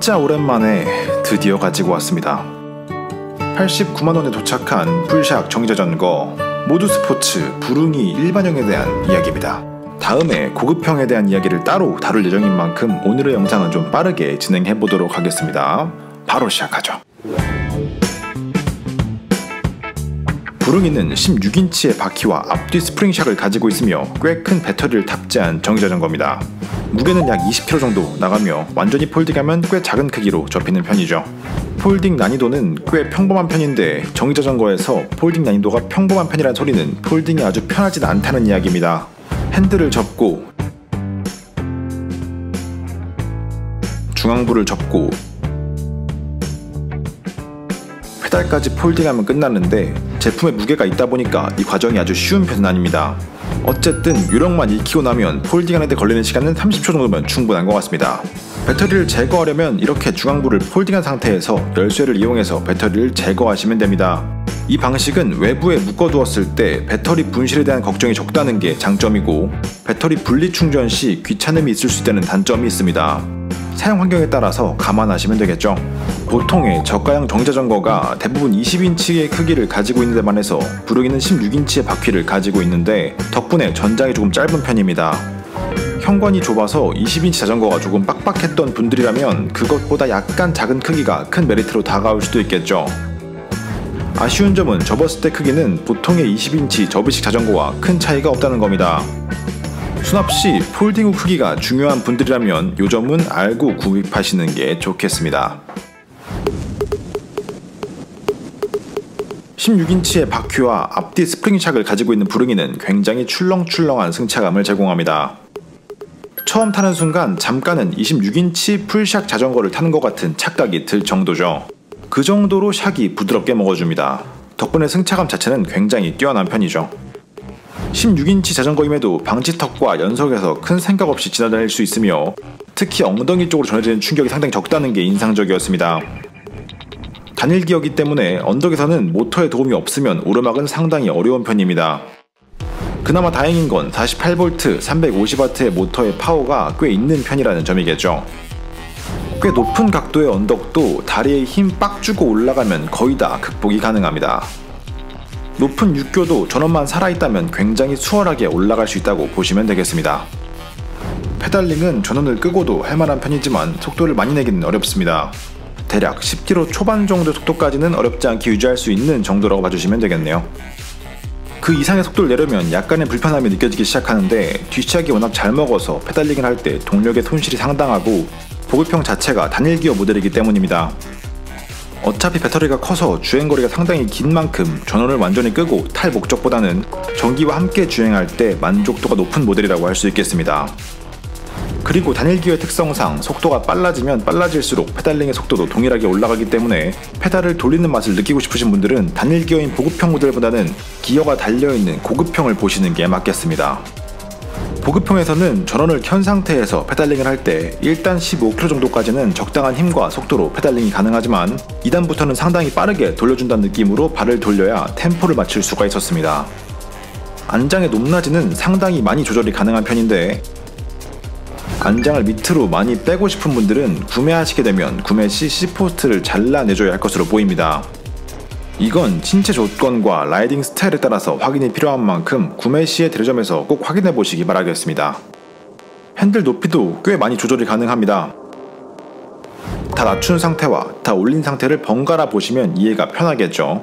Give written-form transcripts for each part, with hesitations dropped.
진짜 오랜만에 드디어 가지고 왔습니다. 89만원에 도착한 풀샥 정제자전거 모두스포츠 부릉이 일반형에 대한 이야기입니다. 다음에 고급형에 대한 이야기를 따로 다룰 예정인 만큼 오늘의 영상은 좀 빠르게 진행해보도록 하겠습니다. 바로 시작하죠. 부릉이는 16인치의 바퀴와 앞뒤 스프링샥을 가지고 있으며 꽤 큰 배터리를 탑재한 정제자전거입니다. 무게는 약 20kg 정도 나가며 완전히 폴딩하면 꽤 작은 크기로 접히는 편이죠. 폴딩 난이도는 꽤 평범한 편인데 정제자전거에서 폴딩 난이도가 평범한 편이란 소리는 폴딩이 아주 편하진 않다는 이야기입니다. 핸들을 접고 중앙부를 접고 페달까지 폴딩하면 끝나는데 제품에 무게가 있다 보니까 이 과정이 아주 쉬운 편은 아닙니다. 어쨌든 요령만 익히고 나면 폴딩하는 데 걸리는 시간은 30초 정도면 충분한 것 같습니다. 배터리를 제거하려면 이렇게 중앙부를 폴딩한 상태에서 열쇠를 이용해서 배터리를 제거하시면 됩니다. 이 방식은 외부에 묶어두었을 때 배터리 분실에 대한 걱정이 적다는 게 장점이고 배터리 분리 충전 시 귀찮음이 있을 수 있다는 단점이 있습니다. 사용 환경에 따라서 감안하시면 되겠죠. 보통의 저가형 정제자전거가 대부분 20인치의 크기를 가지고 있는 데만 해서 부릉이는 16인치의 바퀴를 가지고 있는데 덕분에 전장이 조금 짧은 편입니다. 현관이 좁아서 20인치 자전거가 조금 빡빡했던 분들이라면 그것보다 약간 작은 크기가 큰 메리트로 다가올 수도 있겠죠. 아쉬운 점은 접었을 때 크기는 보통의 20인치 접이식 자전거와 큰 차이가 없다는 겁니다. 수납시 폴딩 후 크기가 중요한 분들이라면 요 점은 알고 구입하시는 게 좋겠습니다. 16인치의 바퀴와 앞뒤 스프링샥을 가지고 있는 부릉이는 굉장히 출렁출렁한 승차감을 제공합니다. 처음 타는 순간 잠깐은 26인치 풀샥 자전거를 타는 것 같은 착각이 들 정도죠. 그 정도로 샥이 부드럽게 먹어줍니다. 덕분에 승차감 자체는 굉장히 뛰어난 편이죠. 16인치 자전거임에도 방지턱과 연석에서 큰 생각 없이 지나다닐 수 있으며 특히 엉덩이 쪽으로 전해지는 충격이 상당히 적다는 게 인상적이었습니다. 단일기어이기 때문에 언덕에서는 모터의 도움이 없으면 오르막은 상당히 어려운 편입니다. 그나마 다행인 건 48V 350W의 모터의 파워가 꽤 있는 편이라는 점이겠죠. 꽤 높은 각도의 언덕도 다리에 힘 빡 주고 올라가면 거의 다 극복이 가능합니다. 높은 육교도 전원만 살아있다면 굉장히 수월하게 올라갈 수 있다고 보시면 되겠습니다. 페달링은 전원을 끄고도 할만한 편이지만 속도를 많이 내기는 어렵습니다. 대략 10km 초반 정도 속도까지는 어렵지 않게 유지할 수 있는 정도라고 봐주시면 되겠네요. 그 이상의 속도를 내려면 약간의 불편함이 느껴지기 시작하는데 뒷샥이 워낙 잘 먹어서 페달링을 할 때 동력의 손실이 상당하고 보급형 자체가 단일기어 모델이기 때문입니다. 어차피 배터리가 커서 주행거리가 상당히 긴 만큼 전원을 완전히 끄고 탈 목적보다는 전기와 함께 주행할 때 만족도가 높은 모델이라고 할 수 있겠습니다. 그리고 단일기어의 특성상 속도가 빨라지면 빨라질수록 페달링의 속도도 동일하게 올라가기 때문에 페달을 돌리는 맛을 느끼고 싶으신 분들은 단일기어인 보급형 모델보다는 기어가 달려있는 고급형을 보시는 게 맞겠습니다. 보급형에서는 전원을 켠 상태에서 페달링을 할 때 1단 15km 정도까지는 적당한 힘과 속도로 페달링이 가능하지만 2단부터는 상당히 빠르게 돌려준다는 느낌으로 발을 돌려야 템포를 맞출 수가 있었습니다. 안장의 높낮이는 상당히 많이 조절이 가능한 편인데 안장을 밑으로 많이 빼고 싶은 분들은 구매하시게 되면 구매 시 C포스트를 잘라내줘야 할 것으로 보입니다. 이건 신체 조건과 라이딩 스타일에 따라서 확인이 필요한 만큼 구매 시에 대리점에서 꼭 확인해 보시기 바라겠습니다. 핸들 높이도 꽤 많이 조절이 가능합니다. 다 낮춘 상태와 다 올린 상태를 번갈아 보시면 이해가 편하겠죠.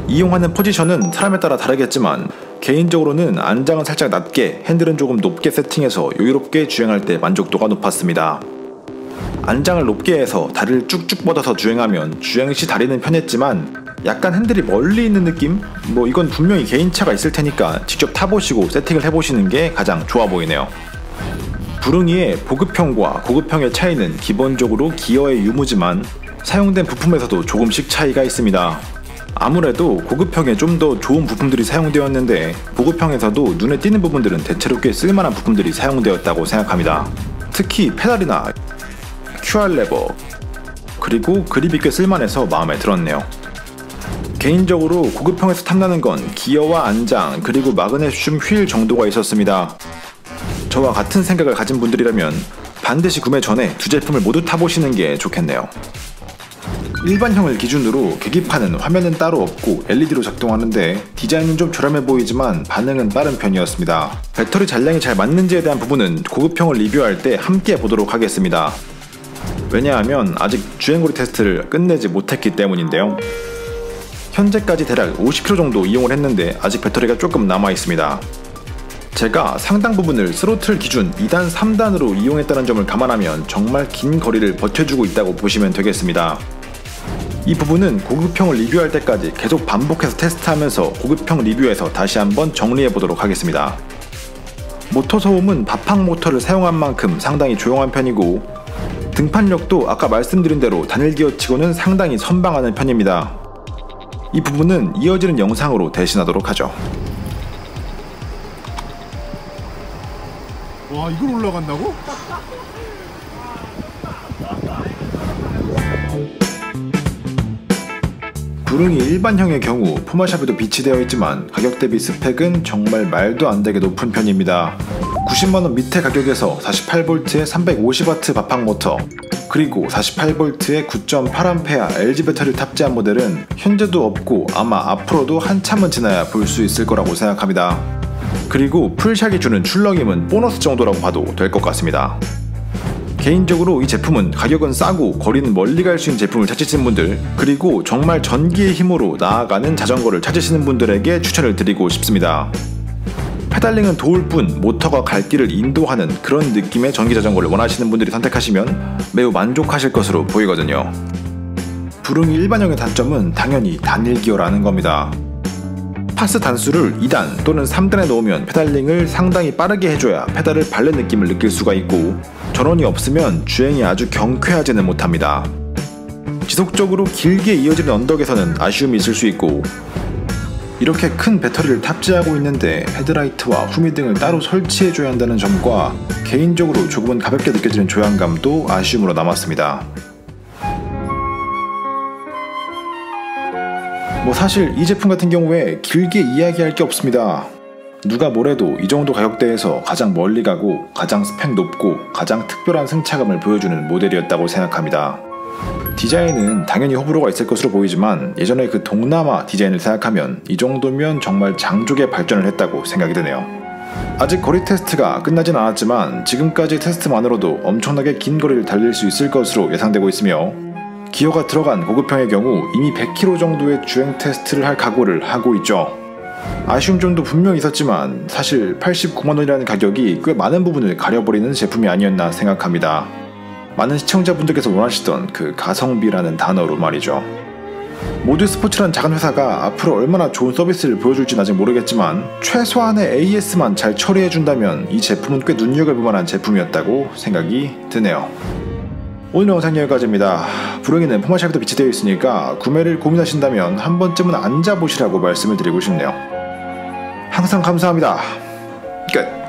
이용하는 포지션은 사람에 따라 다르겠지만 개인적으로는 안장은 살짝 낮게 핸들은 조금 높게 세팅해서 여유롭게 주행할 때 만족도가 높았습니다. 안장을 높게 해서 다리를 쭉쭉 뻗어서 주행하면 주행시 다리는 편했지만 약간 핸들이 멀리 있는 느낌? 이건 분명히 개인차가 있을 테니까 직접 타보시고 세팅을 해보시는 게 가장 좋아 보이네요. 부릉이의 보급형과 고급형의 차이는 기본적으로 기어의 유무지만 사용된 부품에서도 조금씩 차이가 있습니다. 아무래도 고급형에 좀 더 좋은 부품들이 사용되었는데 보급형에서도 눈에 띄는 부분들은 대체로 꽤 쓸만한 부품들이 사용되었다고 생각합니다. 특히 페달이나 QR 레버 그리고 그립이 꽤 쓸만해서 마음에 들었네요. 개인적으로 고급형에서 탐나는 건 기어와 안장 그리고 마그네슘 휠 정도가 있었습니다. 저와 같은 생각을 가진 분들이라면 반드시 구매 전에 두 제품을 모두 타보시는 게 좋겠네요. 일반형을 기준으로 계기판은 화면은 따로 없고 LED로 작동하는데 디자인은 좀 저렴해 보이지만 반응은 빠른 편이었습니다. 배터리 잔량이 잘 맞는지에 대한 부분은 고급형을 리뷰할 때 함께 보도록 하겠습니다. 왜냐하면 아직 주행거리 테스트를 끝내지 못했기 때문인데요. 현재까지 대략 50km 정도 이용을 했는데 아직 배터리가 조금 남아 있습니다. 제가 상당 부분을 스로틀 기준 2단, 3단으로 이용했다는 점을 감안하면 정말 긴 거리를 버텨주고 있다고 보시면 되겠습니다. 이 부분은 고급형을 리뷰할 때까지 계속 반복해서 테스트하면서 고급형 리뷰에서 다시 한번 정리해 보도록 하겠습니다. 모터 소음은 바팡 모터를 사용한 만큼 상당히 조용한 편이고 등판력도 아까 말씀드린 대로 단일 기어치고는 상당히 선방하는 편입니다. 이 부분은 이어지는 영상으로 대신하도록 하죠. 와, 이걸 올라간다고? 부릉이 일반형의 경우 포마샵에도 비치되어 있지만 가격 대비 스펙은 정말 말도 안 되게 높은 편입니다. 90만원 밑에 가격에서 48V의 350W 바팡 모터, 그리고 48V의 9.8A LG 배터리를 탑재한 모델은 현재도 없고 아마 앞으로도 한참은 지나야 볼 수 있을 거라고 생각합니다. 그리고 풀샥이 주는 출렁임은 보너스 정도라고 봐도 될 것 같습니다. 개인적으로 이 제품은 가격은 싸고 거리는 멀리 갈 수 있는 제품을 찾으시는 분들, 그리고 정말 전기의 힘으로 나아가는 자전거를 찾으시는 분들에게 추천을 드리고 싶습니다. 페달링은 도울 뿐 모터가 갈 길을 인도하는 그런 느낌의 전기 자전거를 원하시는 분들이 선택하시면 매우 만족하실 것으로 보이거든요. 부릉이 일반형의 단점은 당연히 단일 기어라는 겁니다. 파스 단수를 2단 또는 3단에 넣으면 페달링을 상당히 빠르게 해줘야 페달을 밟는 느낌을 느낄 수가 있고, 전원이 없으면 주행이 아주 경쾌하지는 못합니다. 지속적으로 길게 이어지는 언덕에서는 아쉬움이 있을 수 있고, 이렇게 큰 배터리를 탑재하고 있는데 헤드라이트와 후미등을 따로 설치해줘야 한다는 점과 개인적으로 조금은 가볍게 느껴지는 조향감도 아쉬움으로 남았습니다. 사실 이 제품 같은 경우에 길게 이야기할 게 없습니다. 누가 뭐래도 이 정도 가격대에서 가장 멀리 가고 가장 스펙 높고 가장 특별한 승차감을 보여주는 모델이었다고 생각합니다. 디자인은 당연히 호불호가 있을 것으로 보이지만 예전에 그 동남아 디자인을 생각하면 이 정도면 정말 장족의 발전을 했다고 생각이 드네요. 아직 거리 테스트가 끝나진 않았지만 지금까지 테스트만으로도 엄청나게 긴 거리를 달릴 수 있을 것으로 예상되고 있으며, 기어가 들어간 고급형의 경우 이미 100km 정도의 주행 테스트를 할 각오를 하고 있죠. 아쉬운 점도 분명히 있었지만 사실 89만원이라는 가격이 꽤 많은 부분을 가려버리는 제품이 아니었나 생각합니다. 많은 시청자분들께서 원하시던 그 가성비라는 단어로 말이죠. 모드 스포츠란 작은 회사가 앞으로 얼마나 좋은 서비스를 보여줄지는 아직 모르겠지만 최소한의 AS만 잘 처리해준다면 이 제품은 꽤 눈여겨볼 만한 제품이었다고 생각이 드네요. 오늘 영상 여기까지입니다. 부릉이는 포마샵에도 비치되어 있으니까 구매를 고민하신다면 한 번쯤은 앉아보시라고 말씀을 드리고 싶네요. 항상 감사합니다. 끝.